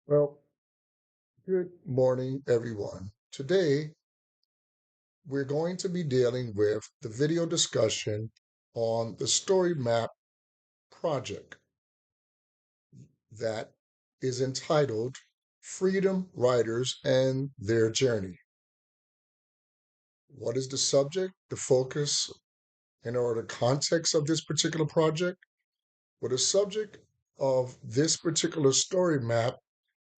Well, good morning, everyone. Today, we're going to be dealing with the video discussion on the Story Map project that is entitled Freedom Riders and Their Journey. What is the subject, the focus, or the context of this particular project? Well, the subject of this particular story map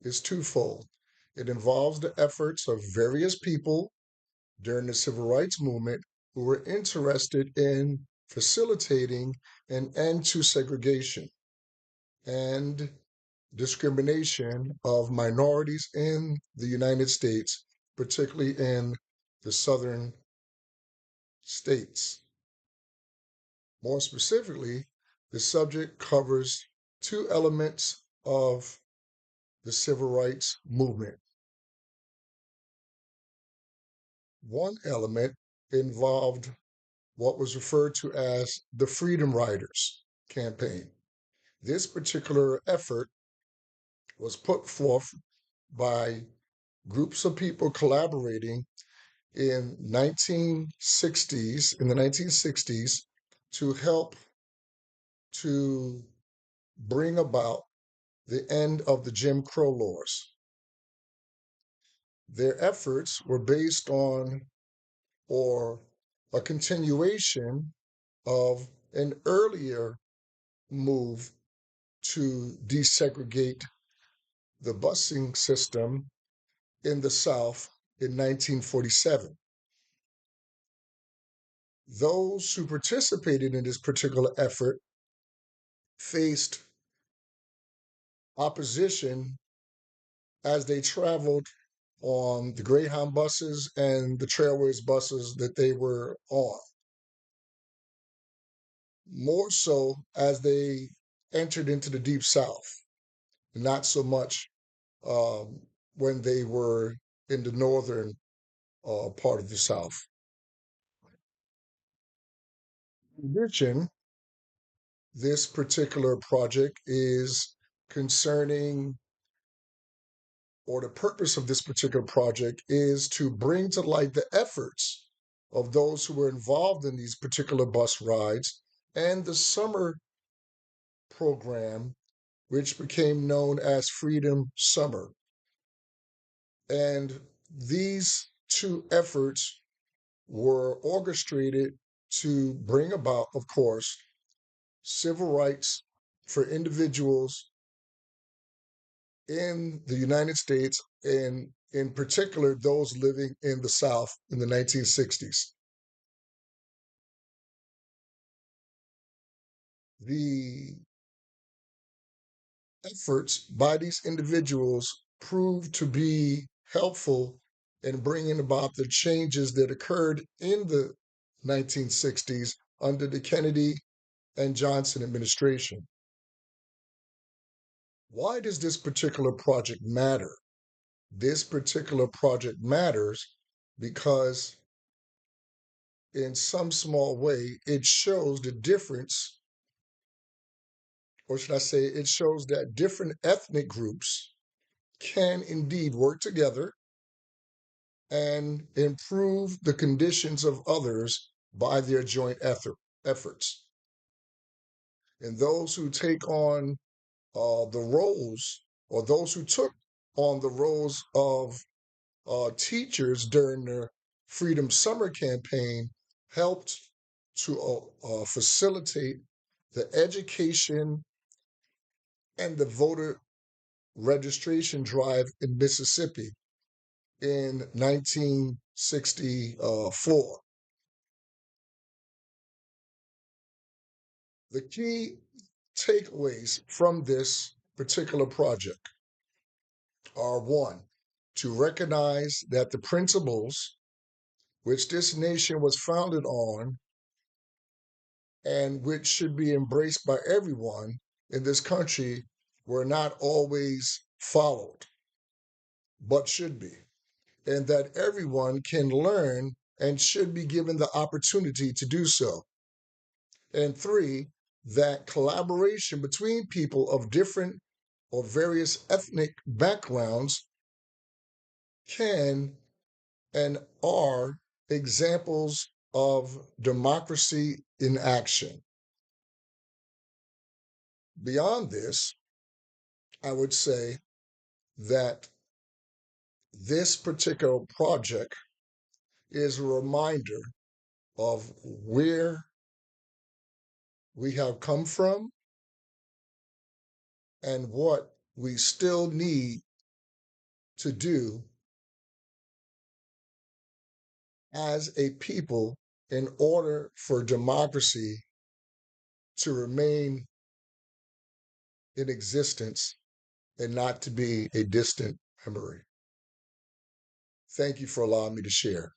is twofold. It involves the efforts of various people during the civil rights movement who were interested in facilitating an end to segregation and discrimination of minorities in the United States, particularly in the southern states. More specifically, the subject covers two elements of the civil rights movement. One element involved what was referred to as the Freedom Riders campaign. This particular effort was put forth by groups of people collaborating in the 1960s to help to bring about the end of the Jim Crow laws. Their efforts were based on or a continuation of an earlier move to desegregate the busing system in the South in 1947. Those who participated in this particular effort faced opposition as they traveled on the Greyhound buses and the Trailways buses that they were on. More so as they entered into the Deep South, not so much when they were in the northern part of the South. In addition, this particular project is concerning, or the purpose of this particular project is to bring to light the efforts of those who were involved in these particular bus rides and the summer program, which became known as Freedom Summer. And these two efforts were orchestrated to bring about, of course, civil rights for individuals in the United States, and in particular, those living in the South in the 1960s. The efforts by these individuals proved to be helpful in bringing about the changes that occurred in the 1960s under the Kennedy and Johnson administration. Why does this particular project matter? This particular project matters because, in some small way, it shows the difference, or should I say, it shows that different ethnic groups can indeed work together and improve the conditions of others by their joint efforts. And those who take on the roles, or those who took on the roles of teachers during the Freedom Summer campaign, helped to facilitate the education and the voter registration drive in Mississippi in 1964. The key takeaways from this particular project are: one, to recognize that the principles which this nation was founded on and which should be embraced by everyone in this country were not always followed, but should be, and that everyone can learn and should be given the opportunity to do so. And three, that collaboration between people of different or various ethnic backgrounds can and are examples of democracy in action. Beyond this, I would say that this particular project is a reminder of where we have come from and what we still need to do as a people in order for democracy to remain in existence and not to be a distant memory. Thank you for allowing me to share.